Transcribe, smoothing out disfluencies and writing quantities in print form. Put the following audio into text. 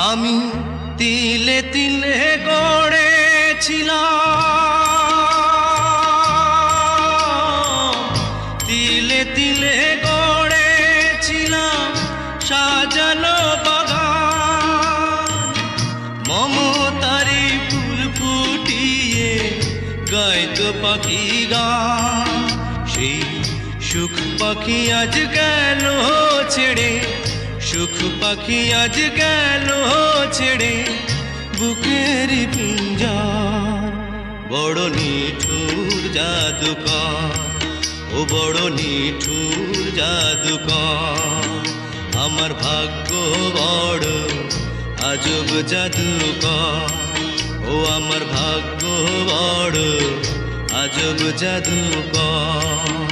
আমি তিলে তিলে গড়েছিলাম, তিলে তিলে গড়েছিলাম সাজানো বাগান। মমতারি ফুল ফুটিয়ে গাইতো পাখি গান। সেই সুখ পাখি আজ গেল ছেড়ে, সুখ পাখি আজ গেল ছেড়ে বুকের পিঞ্জর। বড় নিঠুর জাদুকর, ও বড় নিঠুর জাদুকর। আমার ভাগ্য বড় আজব জাদুকর, ও আমার ভাগ্য বড় আজব জাদুকর।